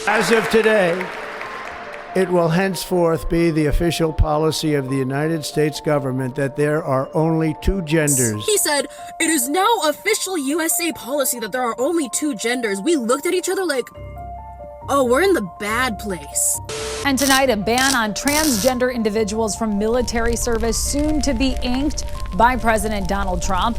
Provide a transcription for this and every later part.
As of today, it will henceforth be the official policy of the United States government that there are only two genders. He said, "It is now official USA policy that there are only two genders." We looked at each other like, oh, we're in the bad place. And tonight, a ban on transgender individuals from military service soon to be inked by President Donald Trump.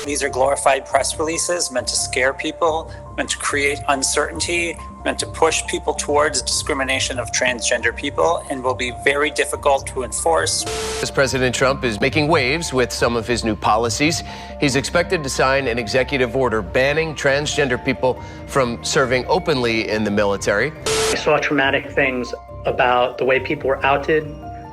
These are glorified press releases meant to scare people, meant to create uncertainty, meant to push people towards discrimination of transgender people, and will be very difficult to enforce. As President Trump is making waves with some of his new policies, he's expected to sign an executive order banning transgender people from serving openly in the military. I saw traumatic things about the way people were outed,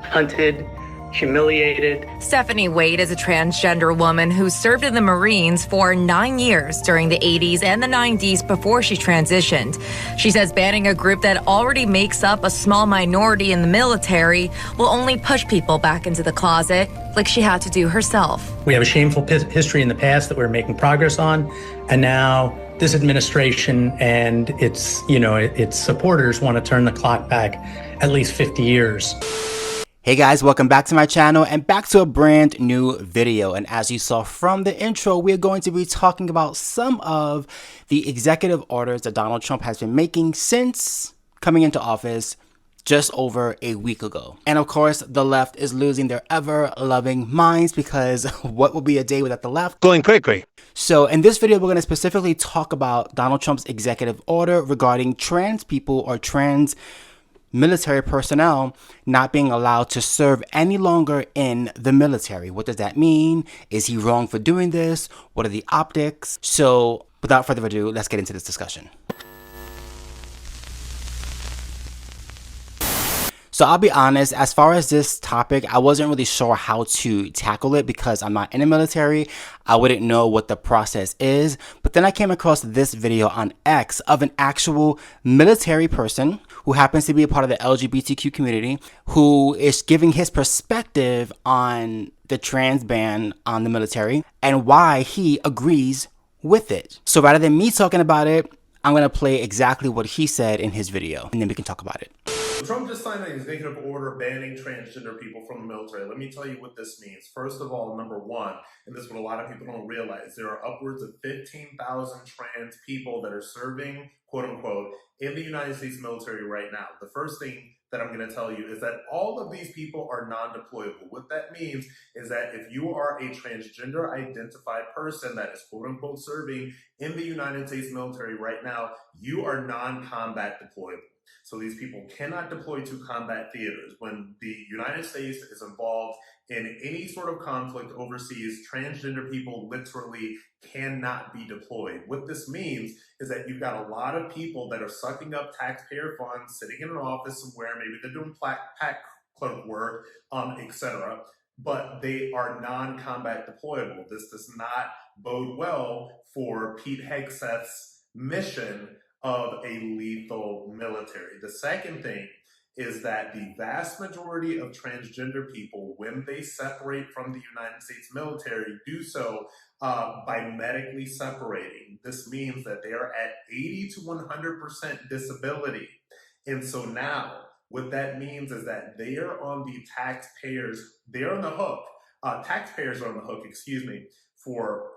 hunted, humiliated. Stephanie Wade is a transgender woman who served in the Marines for 9 years during the 80s and the 90s before she transitioned. She says banning a group that already makes up a small minority in the military will only push people back into the closet, like she had to do herself. We have a shameful history in the past that we're making progress on, and now this administration and its supporters want to turn the clock back at least 50 years. Hey guys, welcome back to my channel and back to a brand new video. And as you saw from the intro, we're going to be talking about some of the executive orders that Donald Trump has been making since coming into office just over a week ago. And of course, the left is losing their ever-loving minds because what will be a day without the left? Going quickly. So in this video, we're going to specifically talk about Donald Trump's executive order regarding trans people or trans military personnel not being allowed to serve any longer in the military. What does that mean? Is he wrong for doing this? What are the optics? So without further ado, let's get into this discussion. So I'll be honest, as far as this topic, I wasn't really sure how to tackle it because I'm not in the military. I wouldn't know what the process is. But then I came across this video on X of an actual military person who happens to be a part of the LGBTQ community, who is giving his perspective on the trans ban on the military and why he agrees with it. So rather than me talking about it, I'm going to play exactly what he said in his video, and then we can talk about it. Trump just signed an executive order banning transgender people from the military. Let me tell you what this means. First of all, number one, and this is what a lot of people don't realize, there are upwards of 15,000 trans people that are serving, quote unquote, in the United States military right now. The first thing that I'm going to tell you is that all of these people are non-deployable. What that means is that if you are a transgender identified person that is quote unquote serving in the United States military right now, you are non-combat deployable. So these people cannot deploy to combat theaters. When the United States is involved in any sort of conflict overseas, transgender people literally cannot be deployed. What this means is that you've got a lot of people that are sucking up taxpayer funds, sitting in an office somewhere, maybe they're doing pack clerk work, etc., but they are non-combat deployable. This does not bode well for Pete Hegseth's mission of a lethal military. The second thing is that the vast majority of transgender people, when they separate from the United States military, do so by medically separating. This means that they are at 80 to 100% disability. And so now, what that means is that they are on the taxpayers, they're on the hook, taxpayers are on the hook, for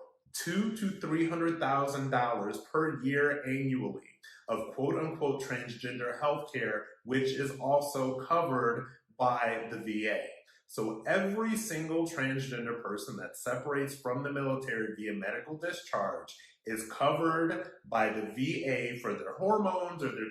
$200,000 to $300,000 per year annually of quote unquote transgender healthcare, which is also covered by the VA. So every single transgender person that separates from the military via medical discharge is covered by the VA for their hormones or their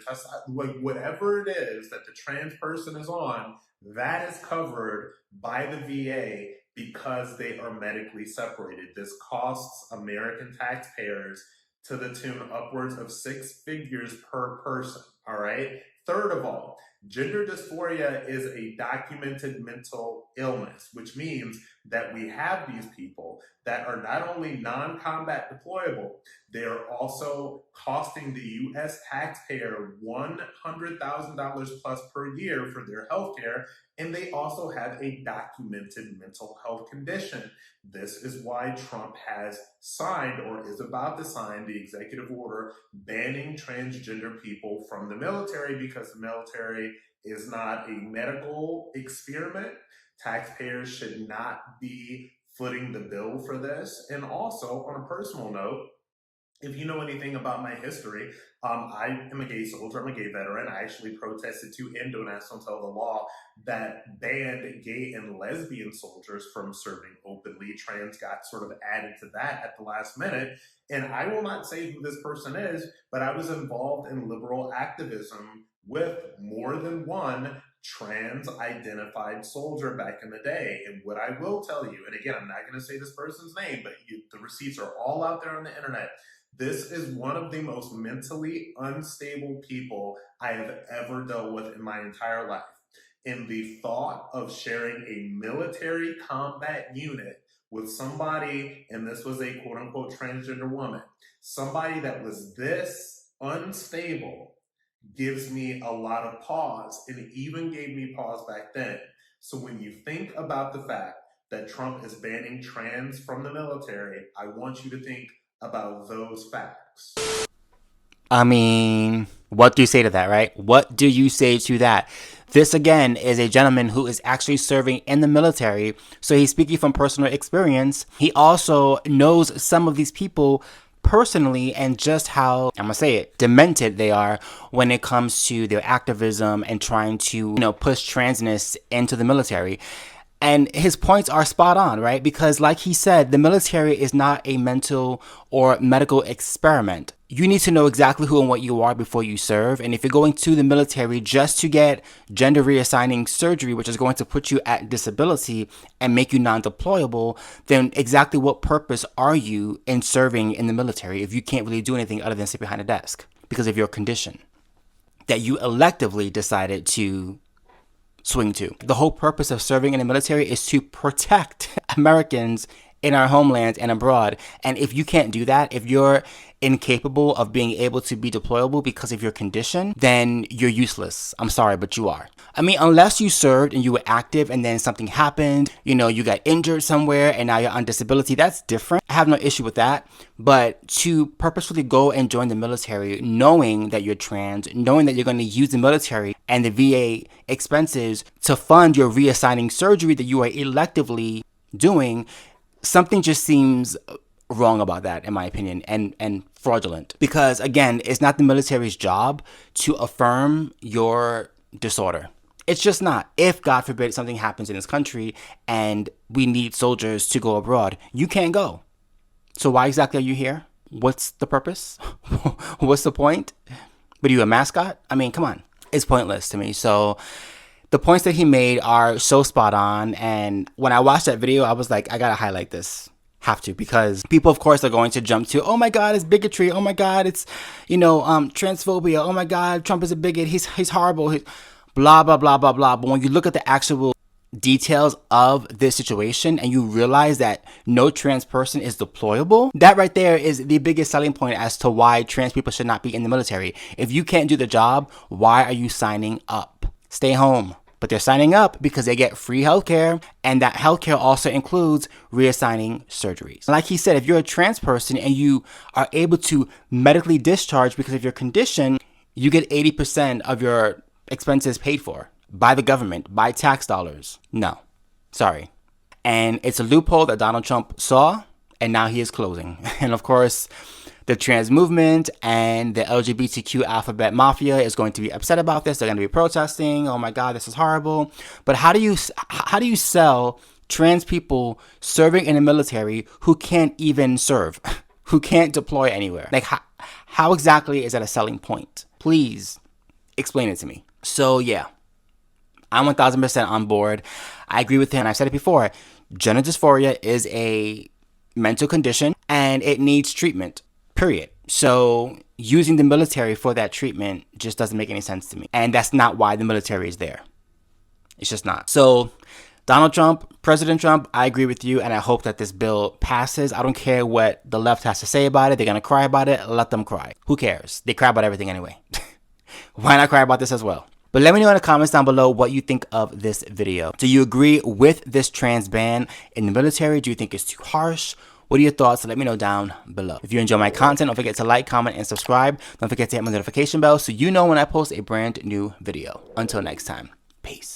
whatever it is that the trans person is on, that is covered by the VA because they are medically separated. This costs American taxpayers to the tune upwards of 6 figures per person, all right? Third of all, gender dysphoria is a documented mental illness, which means that we have these people that are not only non-combat deployable, they are also costing the U.S. taxpayer $100,000 plus per year for their health care, and they also have a documented mental health condition. This is why Trump has signed or is about to sign the executive order banning transgender people from the the military because the military is not a medical experiment. Taxpayers should not be footing the bill for this. And also, on a personal note, if you know anything about my history, I am a gay soldier, I'm a gay veteran. I actually protested to end national until the law that banned gay and lesbian soldiers from serving openly. Trans got sort of added to that at the last minute. And I will not say who this person is, but I was involved in liberal activism with more than one trans-identified soldier back in the day. And what I will tell you, and again, I'm not going to say this person's name, but the receipts are all out there on the internet. This is one of the most mentally unstable people I have ever dealt with in my entire life. And the thought of sharing a military combat unit with somebody, and this was a quote-unquote transgender woman, somebody that was this unstable, gives me a lot of pause, and it even gave me pause back then. So when you think about the fact that Trump is banning trans from the military, I want you to think about those facts. I mean, what do you say to that, right? What do you say to that? This, again, is a gentleman who is actually serving in the military. So he's speaking from personal experience. He also knows some of these people personally and just how, I'm gonna say it, demented they are when it comes to their activism and trying to, push transness into the military. And his points are spot on, right? Because like he said, the military is not a mental or medical experiment. You need to know exactly who and what you are before you serve. And if you're going to the military just to get gender reassigning surgery, which is going to put you at disability and make you non-deployable, then exactly what purpose are you in serving in the military if you can't really do anything other than sit behind a desk because of your condition that you electively decided to swing to? The whole purpose of serving in the military is to protect Americans in our homeland and abroad. And if you can't do that, if you're incapable of being able to be deployable because of your condition, then you're useless. I'm sorry, but you are. I mean, unless you served and you were active and then something happened, you got injured somewhere and now you're on disability, that's different. I have no issue with that. But to purposefully go and join the military, knowing that you're trans, knowing that you're going to use the military and the VA expenses to fund your reassigning surgery that you are electively doing, something just seems wrong about that, in my opinion, and fraudulent. Because again, it's not the military's job to affirm your disorder. It's just not. If, God forbid, something happens in this country and we need soldiers to go abroad, you can't go. So why exactly are you here? What's the purpose? What's the point? But are you a mascot? I mean, come on. It's pointless to me. So the points that he made are so spot on. And when I watched that video, I was like, I gotta highlight this. Have to, because people, of course, are going to jump to, oh my God, it's bigotry. Oh my God, it's, transphobia. Oh my God, Trump is a bigot. He's horrible. Blah, blah, blah, blah, blah. But when you look at the actual details of this situation and you realize that no trans person is deployable, that right there is the biggest selling point as to why trans people should not be in the military. If you can't do the job, why are you signing up? Stay home. But they're signing up because they get free healthcare, and that healthcare also includes reassigning surgeries. Like he said, if you're a trans person and you are able to medically discharge because of your condition, you get 80% of your expenses paid for by the government, by tax dollars. No, sorry. And it's a loophole that Donald Trump saw, and now he is closing. And of course, the trans movement and the LGBTQ alphabet mafia is going to be upset about this. They're going to be protesting. Oh my God, this is horrible. But how do you sell trans people serving in the military who can't even serve, who can't deploy anywhere? Like, how exactly is that a selling point? Please explain it to me. So yeah, I'm 1000% on board. I agree with him. I've said it before. Gender dysphoria is a mental condition and it needs treatment. Period. So using the military for that treatment just doesn't make any sense to me. And that's not why the military is there. It's just not. So Donald Trump, President Trump, I agree with you. And I hope that this bill passes. I don't care what the left has to say about it. They're going to cry about it. Let them cry. Who cares? They cry about everything anyway. Why not cry about this as well? But let me know in the comments down below what you think of this video. Do you agree with this trans ban in the military? Do you think it's too harsh? What are your thoughts? Let me know down below. If you enjoy my content, don't forget to like, comment, and subscribe. Don't forget to hit my notification bell so you know when I post a brand new video. Until next time, peace.